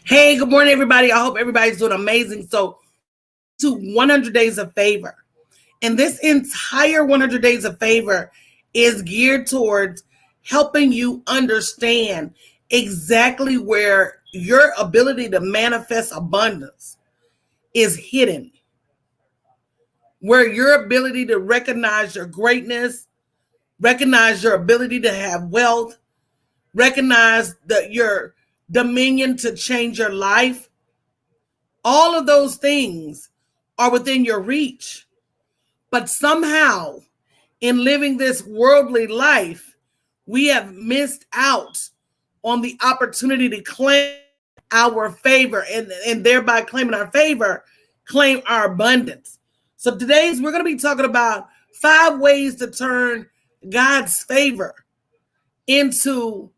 Hey, good morning, everybody. I hope everybody's doing amazing. So, to 100 Days of Favor. And this entire 100 Days of Favor is geared towards helping you understand exactly where your ability to manifest abundance is hidden, where your ability to recognize your greatness, recognize your ability to have wealth, recognize your dominion to change your life. All of those things are within your reach. But somehow, in living this worldly life, we have missed out on the opportunity to claim our favor and thereby claiming our favor, claim our abundance. So today's we're going to be talking about 5 ways to turn God's favor into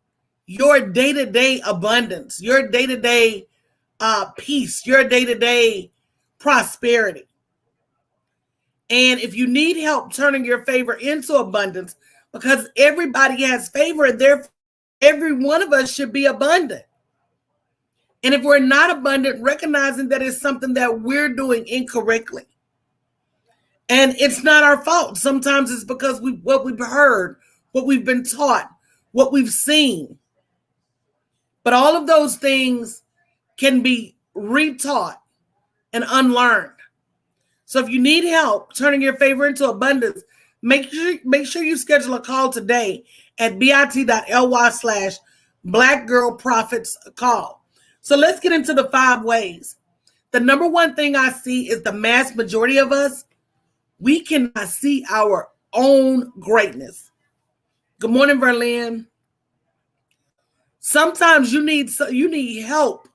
your day-to-day abundance, your day-to-day peace, your day-to-day prosperity. And if you need help turning your favor into abundance, because everybody has favor, and therefore every one of us should be abundant. And if we're not abundant, recognizing that it's something that we're doing incorrectly. And it's not our fault. Sometimes it's because what we've heard, what we've been taught, what we've seen. But all of those things can be retaught and unlearned. So if you need help turning your favor into abundance, make sure you schedule a call today at bit.ly/Black Girl Profits Call. So let's get into the 5 ways. The number one thing I see is the mass majority of us, we cannot see our own greatness. Good morning, Verlin. Sometimes you need help.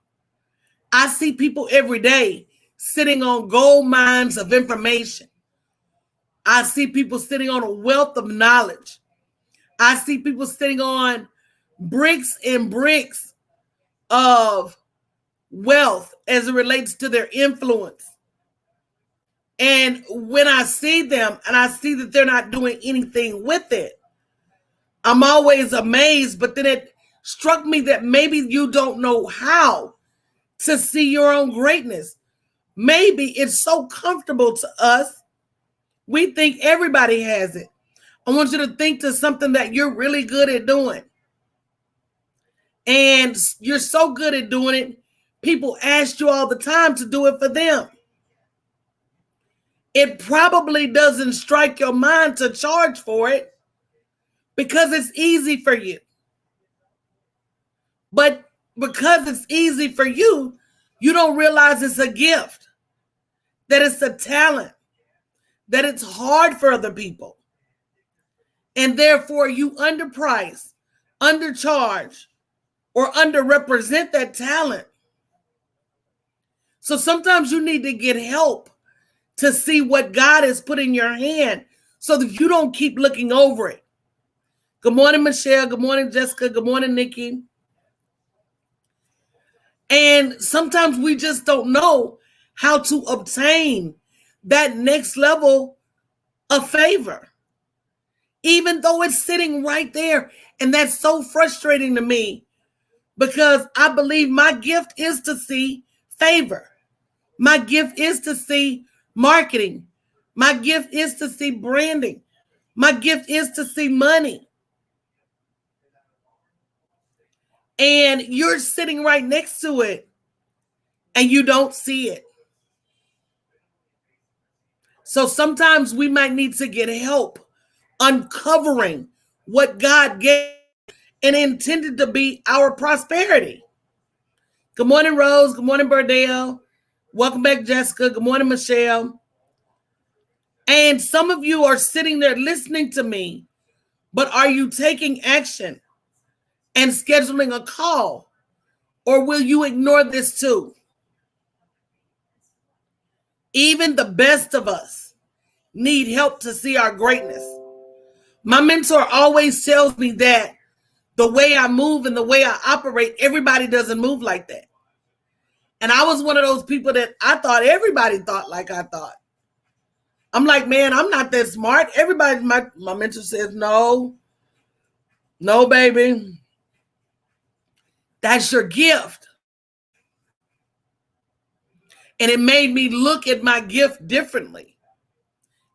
I see people every day sitting on gold mines of information. I see people sitting on a wealth of knowledge. I see people sitting on bricks and bricks of wealth as it relates to their influence. And when I see them and I see that they're not doing anything with it, I'm always amazed. But then it struck me that maybe you don't know how to see your own greatness. Maybe it's so comfortable to us. We think everybody has it. I want you to think to something that you're really good at doing. And you're so good at doing it, people ask you all the time to do it for them. It probably doesn't strike your mind to charge for it because it's easy for you. But because it's easy for you, you don't realize it's a gift, that it's a talent, that it's hard for other people. And therefore you underprice, undercharge, or underrepresent that talent. So sometimes you need to get help to see what God has put in your hand so that you don't keep looking over it. Good morning, Michelle. Good morning, Jessica. Good morning, Nikki. And sometimes we just don't know how to obtain that next level of favor, even though it's sitting right there. And that's so frustrating to me because I believe my gift is to see favor. My gift is to see marketing. My gift is to see branding. My gift is to see money. And you're sitting right next to it and you don't see it. So sometimes we might need to get help uncovering what God gave and intended to be our prosperity. Good morning, Rose. Good morning, Burdell. Welcome back, Jessica. Good morning, Michelle. And some of you are sitting there listening to me, but are you taking action and scheduling a call? Or will you ignore this too? Even the best of us need help to see our greatness. My mentor always tells me that the way I move and the way I operate, everybody doesn't move like that. And I was one of those people that I thought everybody thought like I thought. I'm like, man, I'm not that smart. Everybody, my mentor says, no, baby. That's your gift. And it made me look at my gift differently.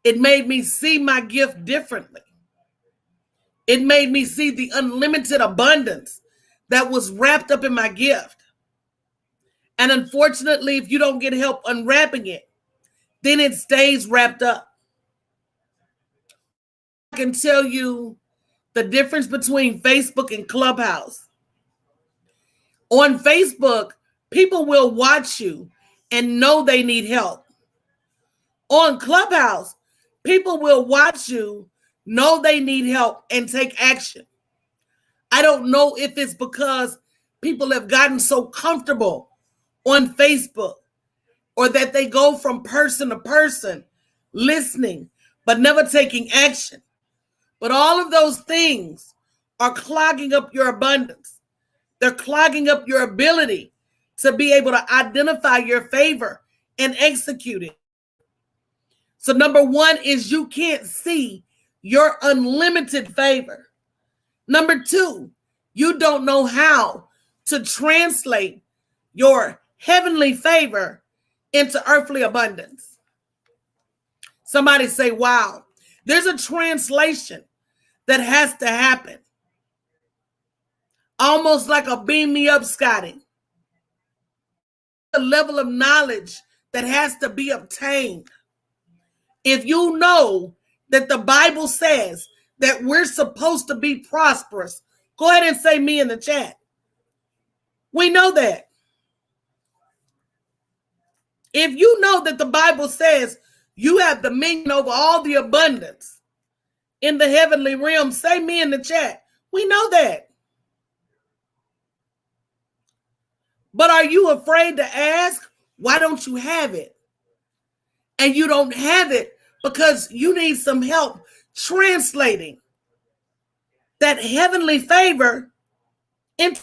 It made me see my gift differently. It made me see the unlimited abundance that was wrapped up in my gift. And unfortunately, if you don't get help unwrapping it, then it stays wrapped up. I can tell you the difference between Facebook and Clubhouse. On Facebook, people will watch you and know they need help. On Clubhouse, people will watch you, know they need help, and take action. I don't know if it's because people have gotten so comfortable on Facebook, or that they go from person to person listening, but never taking action. But all of those things are clogging up your abundance. They're clogging up your ability to be able to identify your favor and execute it. So number one is you can't see your unlimited favor. Number two, you don't know how to translate your heavenly favor into earthly abundance. Somebody say, wow. There's a translation that has to happen. Almost like a beam me up, Scotty. A level of knowledge that has to be obtained. If you know that the Bible says that we're supposed to be prosperous, go ahead and say me in the chat. We know that. If you know that the Bible says you have dominion over all the abundance in the heavenly realm, say me in the chat. We know that. But are you afraid to ask? Why don't you have it? And you don't have it because you need some help translating that heavenly favor into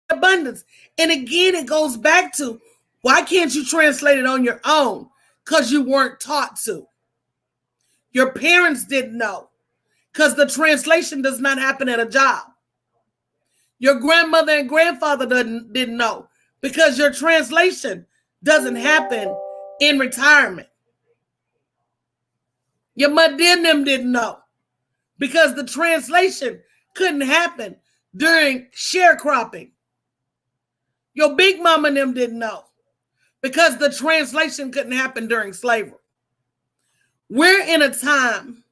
abundance. And again, it goes back to, why can't you translate it on your own? Because you weren't taught to. Your parents didn't know, because the translation does not happen at a job. Your grandmother and grandfather didn't know, because your translation doesn't happen in retirement. Your mother and them didn't know, because the translation couldn't happen during sharecropping. Your big mama and them didn't know, because the translation couldn't happen during slavery. We're in a time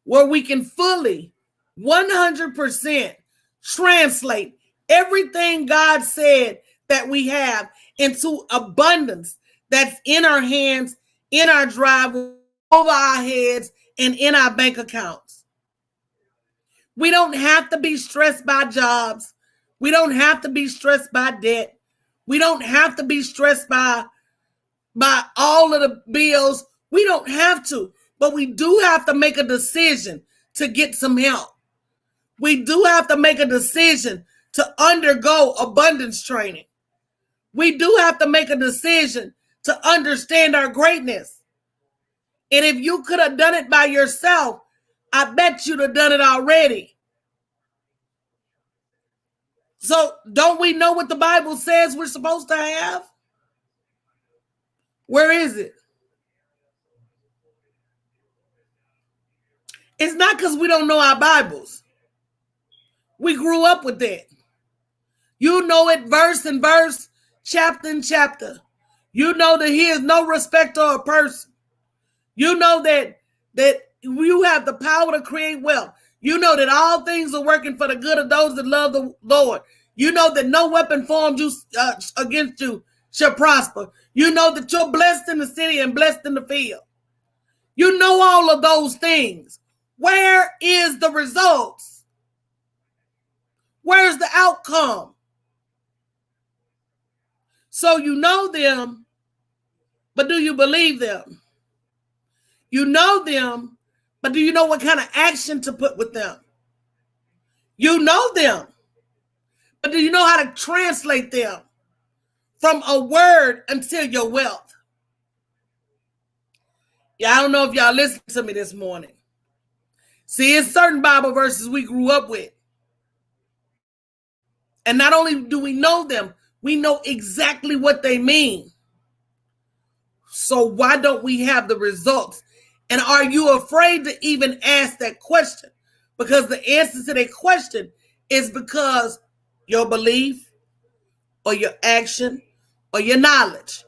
where we can fully 100% translate everything God said that we have into abundance that's in our hands, in our driveway, over our heads, and in our bank accounts. We don't have to be stressed by jobs. We don't have to be stressed by debt. We don't have to be stressed by all of the bills. We don't have to, but we do have to make a decision to get some help. We do have to make a decision to undergo abundance training. We do have to make a decision to understand our greatness. And if you could have done it by yourself, I bet you'd have done it already. So don't we know what the Bible says we're supposed to have? Where is it? It's not because we don't know our Bibles. We grew up with that. You know it verse and verse, chapter and chapter. You know that he is no respecter of person. You know that you have the power to create wealth. You know that all things are working for the good of those that love the Lord. You know that no weapon formed against you shall prosper. You know that you're blessed in the city and blessed in the field. You know all of those things. Where is the results? Where's the outcome? So you know them, but do you believe them? You know them, but do you know what kind of action to put with them? You know them, but do you know how to translate them from a word until your wealth? Yeah, I don't know if y'all listened to me this morning. See, it's certain Bible verses we grew up with. And not only do we know them, we know exactly what they mean. So why don't we have the results? And are you afraid to even ask that question? Because the answer to that question is because your belief or your action or your knowledge.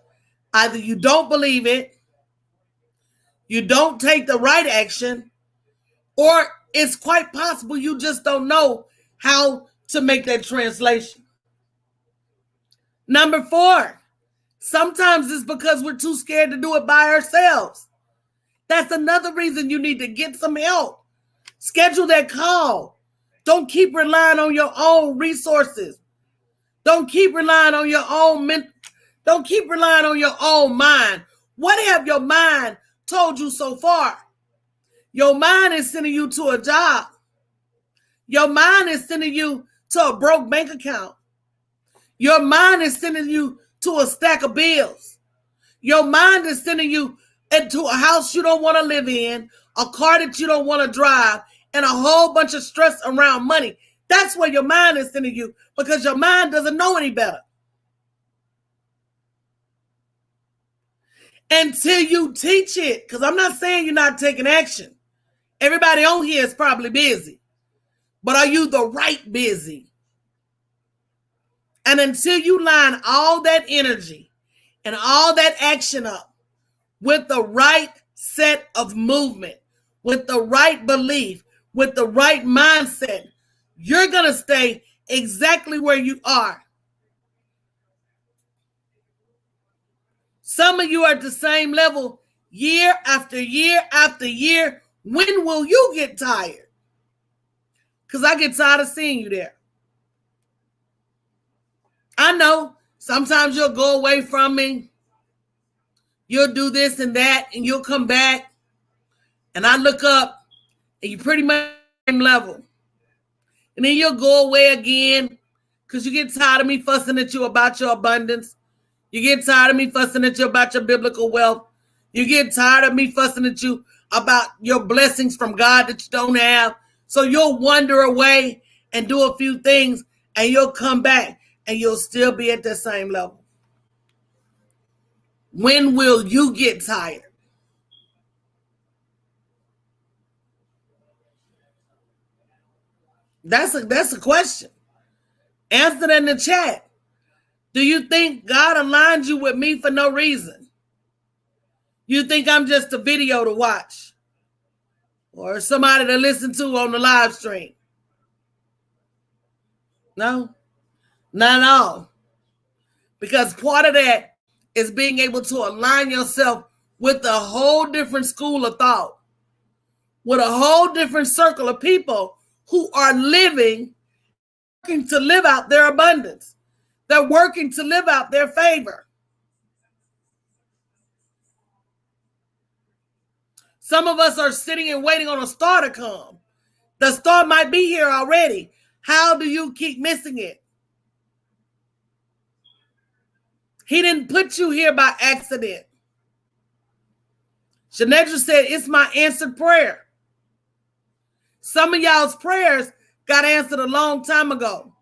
Either you don't believe it, you don't take the right action, or it's quite possible you just don't know how to make that translation. Number 4, sometimes it's because we're too scared to do it by ourselves. That's another reason you need to get some help. Schedule that call. Don't keep relying on your own resources. Don't keep relying on your own don't keep relying on your own mind. What have your mind told you so far? Your mind is sending you to a job. Your mind is sending you to a broke bank account. Your mind is sending you to a stack of bills. Your mind is sending you into a house you don't want to live in, a car that you don't want to drive, and a whole bunch of stress around money. That's where your mind is sending you, because your mind doesn't know any better. Until you teach it, because I'm not saying you're not taking action. Everybody on here is probably busy, but are you the right busy? And until you line all that energy and all that action up with the right set of movement, with the right belief, with the right mindset, you're going to stay exactly where you are. Some of you are at the same level year after year after year. When will you get tired? Because I get tired of seeing you there. I know sometimes you'll go away from me. You'll do this and that, and you'll come back. And I look up, and you're pretty much at the same level. And then you'll go away again because you get tired of me fussing at you about your abundance. You get tired of me fussing at you about your biblical wealth. You get tired of me fussing at you about your blessings from God that you don't have. So you'll wander away and do a few things, and you'll come back, and you'll still be at the same level. When will you get tired? That's a question. Answer that in the chat. Do you think God aligned you with me for no reason? You think I'm just a video to watch or somebody to listen to on the live stream? No, not at all. Because part of that is being able to align yourself with a whole different school of thought, with a whole different circle of people who are working to live out their abundance. They're working to live out their favor. Some of us are sitting and waiting on a star to come. The star might be here already. How do you keep missing it? He didn't put you here by accident. Shanedra said, it's my answered prayer. Some of y'all's prayers got answered a long time ago.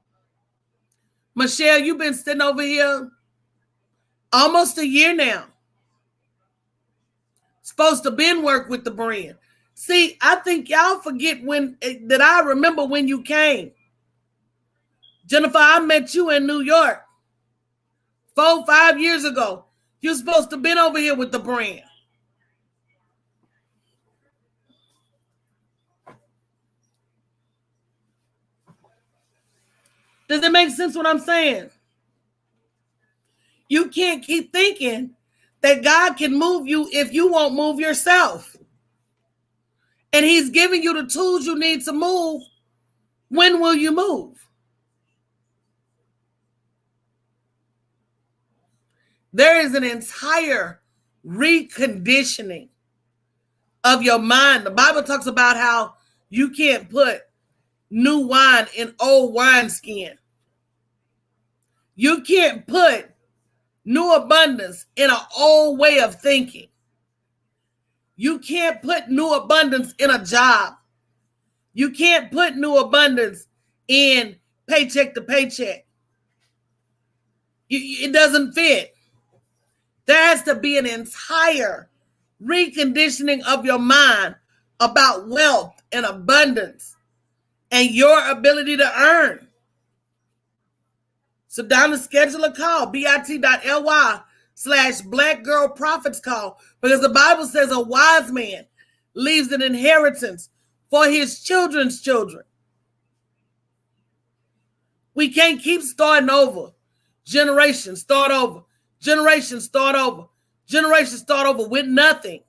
Michelle, you've been sitting over here almost a year now. Supposed to been work with the brand. See, I think y'all forget that I remember when you came. Jennifer, I met you in New York 4-5 years ago. You're supposed to been over here with the brand. Does it make sense what I'm saying? You can't keep thinking that God can move you if you won't move yourself. And he's giving you the tools you need to move. When will you move? There is an entire reconditioning of your mind. The Bible talks about how you can't put new wine in old wineskin. You can't put new abundance in an old way of thinking. You can't put new abundance in a job. You can't put new abundance in paycheck to paycheck. It doesn't fit. There has to be an entire reconditioning of your mind about wealth and abundance and your ability to earn. So down to schedule a call, bit.ly/Black Girl Profits Call, because the Bible says a wise man leaves an inheritance for his children's children. We can't keep starting over. Generations start over. Generations start over. Generations start over with nothing.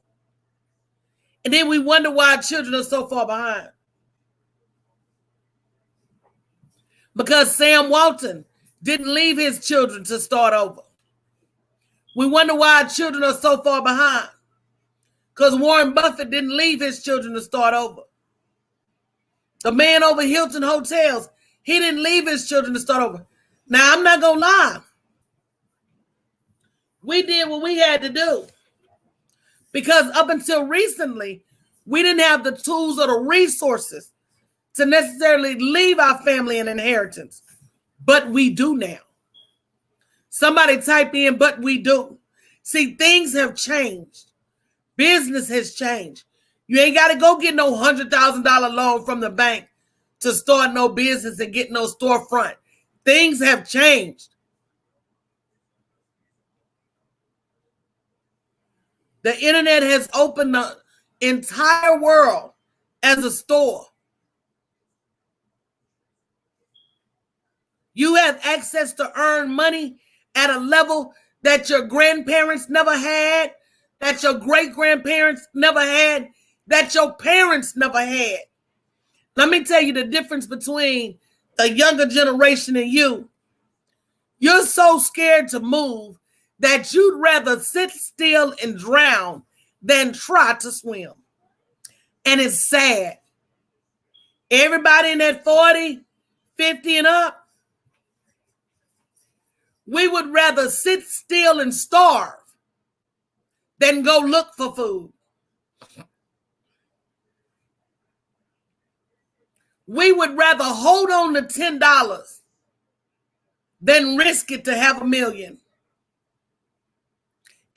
And then we wonder why our children are so far behind. Because Sam Walton didn't leave his children to start over. We wonder why our children are so far behind. Because Warren Buffett didn't leave his children to start over. The man over Hilton Hotels, he didn't leave his children to start over. Now, I'm not going to lie. We did what we had to do. Because up until recently, we didn't have the tools or the resources to necessarily leave our family an inheritance. But we do now. Somebody type in, but we do. See, things have changed. Business has changed. You ain't got to go get no $100,000 loan from the bank to start no business and get no storefront. Things have changed. The internet has opened the entire world as a store. You have access to earn money at a level that your grandparents never had, that your great-grandparents never had, that your parents never had. Let me tell you the difference between the younger generation and you. You're so scared to move that you'd rather sit still and drown than try to swim. And it's sad. Everybody in that 40, 50 and up, we would rather sit still and starve than go look for food. We would rather hold on to $10 than risk it to have $1 million.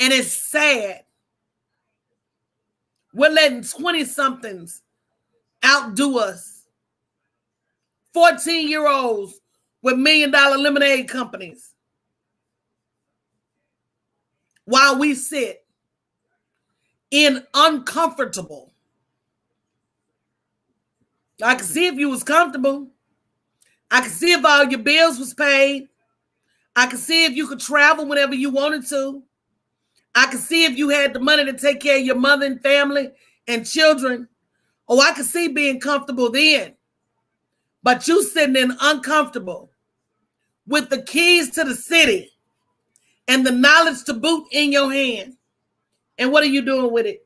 And it's sad. We're letting 20-somethings outdo us. 14-year-olds with $1 million lemonade companies. While we sit in uncomfortable. I can see if you was comfortable. I can see if all your bills was paid. I can see if you could travel whenever you wanted to. I can see if you had the money to take care of your mother and family and children. Oh, I can see being comfortable then. But you sitting in uncomfortable with the keys to the city and the knowledge to boot in your hand. And what are you doing with it?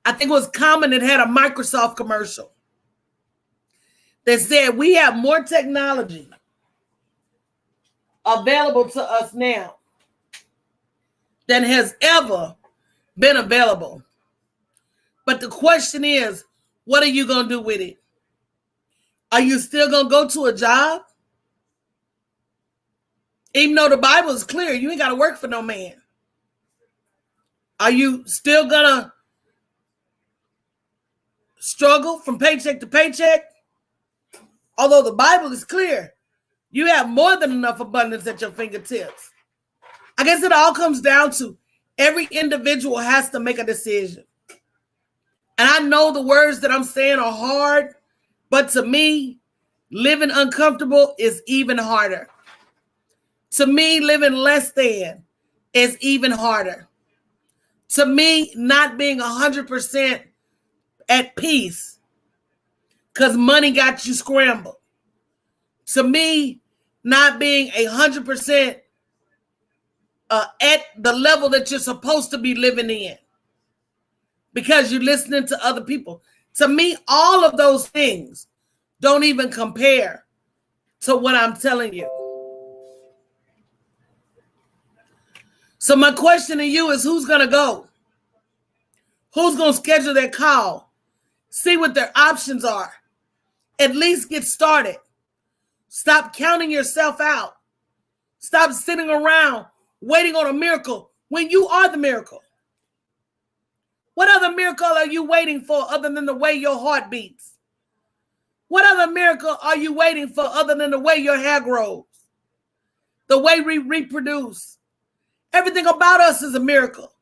I think it was Common that had a Microsoft commercial that said we have more technology available to us now than has ever been available. But the question is, what are you going to do with it? Are you still going to go to a job? Even though the Bible is clear, you ain't got to work for no man. Are you still going to struggle from paycheck to paycheck? Although the Bible is clear, you have more than enough abundance at your fingertips. I guess it all comes down to every individual has to make a decision. And I know the words that I'm saying are hard, but to me, living uncomfortable is even harder. To me, living less than is even harder. To me, not being 100% at peace because money got you scrambled. To me, not being 100% at the level that you're supposed to be living in because you're listening to other people. To me, all of those things don't even compare to what I'm telling you. So my question to you is, who's going to go? Who's going to schedule their call? See what their options are. At least get started. Stop counting yourself out. Stop sitting around waiting on a miracle when you are the miracle. What other miracle are you waiting for other than the way your heart beats? What other miracle are you waiting for other than the way your hair grows? The way we reproduce? Everything about us is a miracle.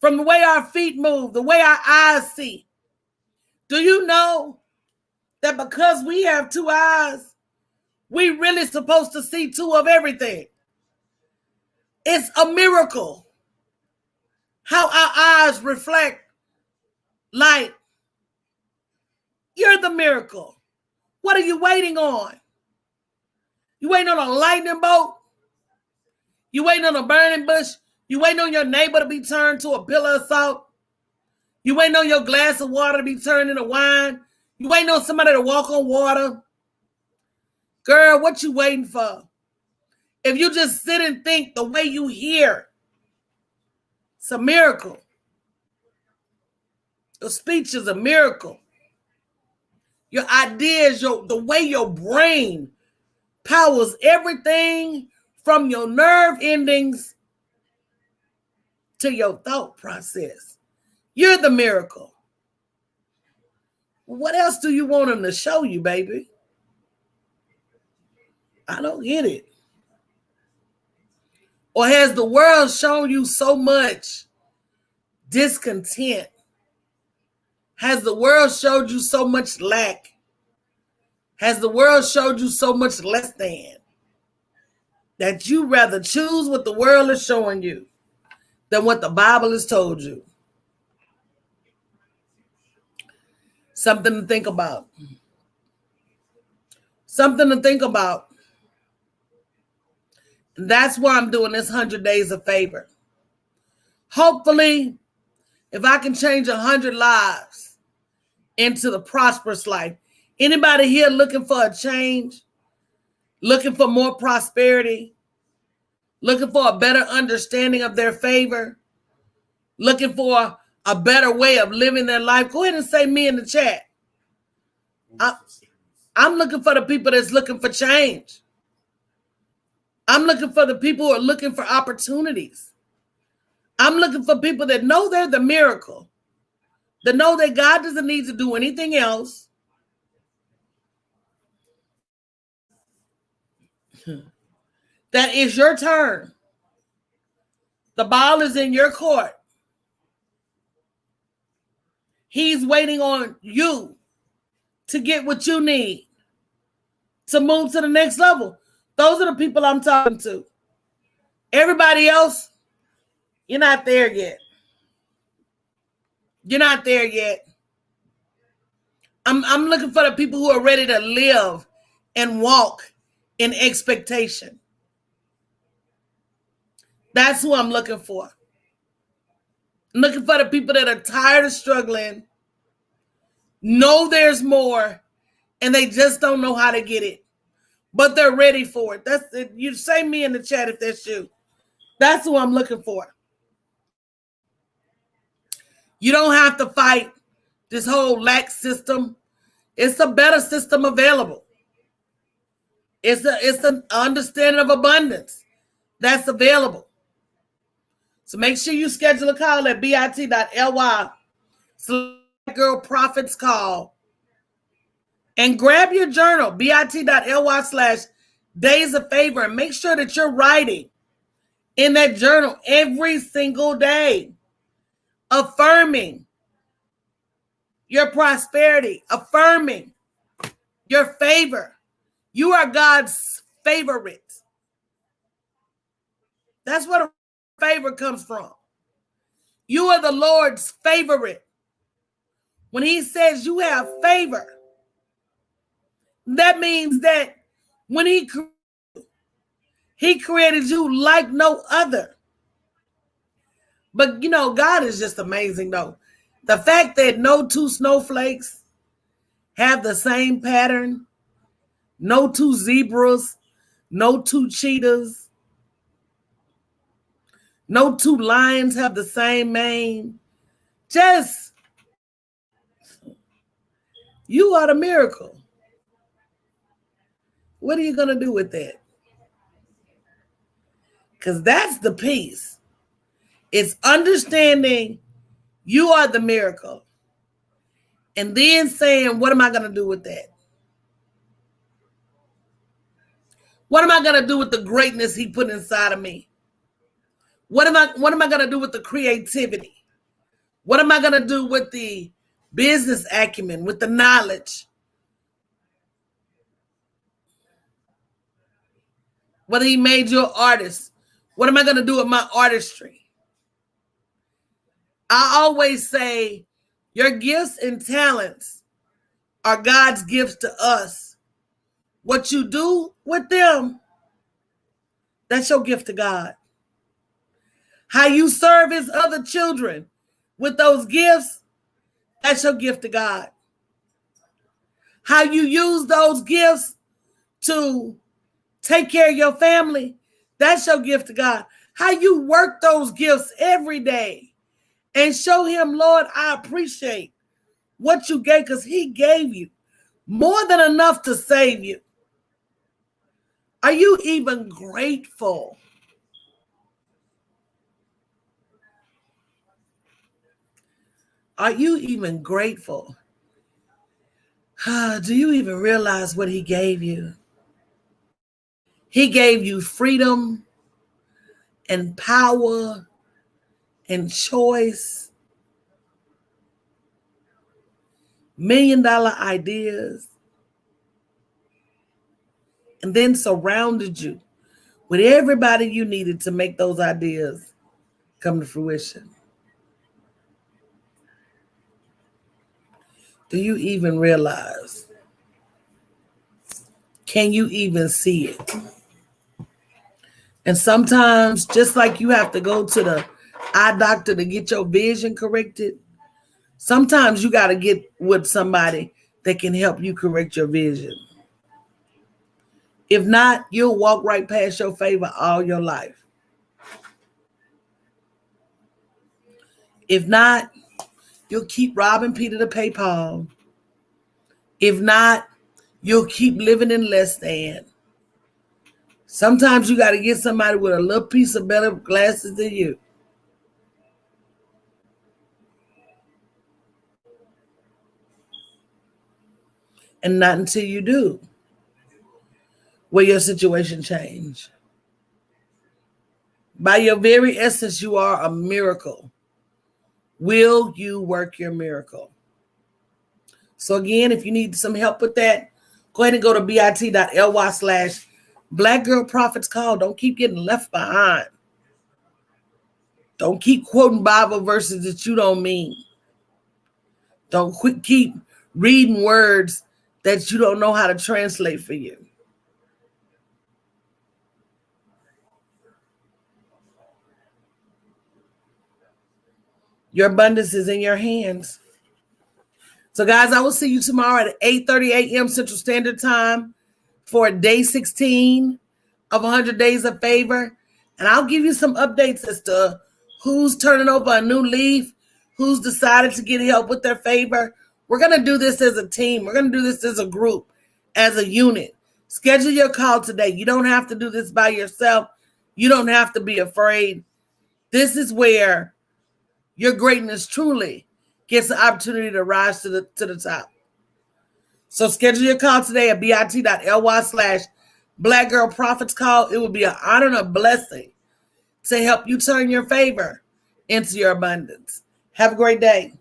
From the way our feet move, the way our eyes see. Do you know that because we have two eyes, we really supposed to see two of everything? It's a miracle how our eyes reflect light. You're the miracle. What are you waiting on? You waiting on a lightning bolt? You waiting on a burning bush? You waiting on your neighbor to be turned to a pillar of salt? You waiting on your glass of water to be turned into wine? You waiting on somebody to walk on water? Girl, what you waiting for? If you just sit and think the way you hear, it's a miracle. Your speech is a miracle. Your ideas, the way your brain powers everything from your nerve endings to your thought process. You're the miracle. What else do you want them to show you, baby? I don't get it. Or has the world shown you so much discontent? Has the world showed you so much lack? Has the world showed you so much less than that you rather choose what the world is showing you than what the Bible has told you? Something to think about. Something to think about. And that's why I'm doing this 100 Days of Favor. Hopefully, if I can change 100 lives into the prosperous life. Anybody here looking for a change? Looking for more prosperity? Looking for a better understanding of their favor? Looking for a better way of living their life? Go ahead and say me in the chat. I'm looking for the people that's looking for change. I'm looking for the people who are looking for opportunities. I'm looking for people that know they're the miracle, that know that God doesn't need to do anything else. That is your turn. The ball is in your court. He's waiting on you to get what you need to move to the next level. Those are the people I'm talking to. Everybody else, you're not there yet. You're not there yet. I'm looking for the people who are ready to live and walk in expectation. That's who I'm looking for. I'm looking for the people that are tired of struggling, know there's more, and they just don't know how to get it, but they're ready for it. That's it. You say me in the chat if that's you. That's who I'm looking for. You don't have to fight this whole lack system. It's a better system available. It's an understanding of abundance that's available. So make sure you schedule a call at bit.ly/girlprophetscall and grab your journal, bit.ly/days of favor, and make sure that you're writing in that journal every single day, affirming your prosperity, affirming your favor. You are God's favorite. That's where the favor comes from. You are the Lord's favorite. When he says you have favor, that means that when he created you like no other. But you know, God is just amazing though. The fact that no two snowflakes have the same pattern, no two zebras, no two cheetahs, no two lions have the same mane. Just, you are the miracle. What are you going to do with that? Because that's the peace. It's understanding you are the miracle. And then saying, what am I going to do with that? What am I going to do with the greatness he put inside of me? What am I going to do with the creativity? What am I going to do with the business acumen, with the knowledge? Whether he made you an artist, what am I going to do with my artistry? I always say your gifts and talents are God's gifts to us. What you do with them, that's your gift to God. How you serve his other children with those gifts, that's your gift to God. How you use those gifts to take care of your family, that's your gift to God. How you work those gifts every day and show him, Lord, I appreciate what you gave, because he gave you more than enough to save you. Are you even grateful? Are you even grateful? Do you even realize what he gave you? He gave you freedom and power and choice, $1 million ideas, and then surrounded you with everybody you needed to make those ideas come to fruition. Do you even realize? Can you even see it? And sometimes, just like you have to go to the eye doctor to get your vision corrected, sometimes you got to get with somebody that can help you correct your vision. If not, you'll walk right past your favor all your life. If not, you'll keep robbing Peter to pay Paul. If not, you'll keep living in less than. Sometimes you got to get somebody with a little piece of better glasses than you. And not until you do will your situation change. By your very essence, you are a miracle. Will you work your miracle? So again, if you need some help with that, go ahead and go to bit.ly/Black Girl Prophets Call. Don't keep getting left behind. Don't keep quoting Bible verses that you don't mean. Don't keep reading words that you don't know how to translate for you. Your abundance is in your hands. So guys, I will see you tomorrow at 8:30 a.m. Central Standard Time for day 16 of 100 Days of Favor. And I'll give you some updates as to who's turning over a new leaf, who's decided to get help with their favor. We're going to do this as a team. We're going to do this as a group, as a unit. Schedule your call today. You don't have to do this by yourself. You don't have to be afraid. This is where your greatness truly gets the opportunity to rise to the top. So schedule your call today at bit.ly/Black Girl Prophets Call. It will be an honor and a blessing to help you turn your favor into your abundance. Have a great day.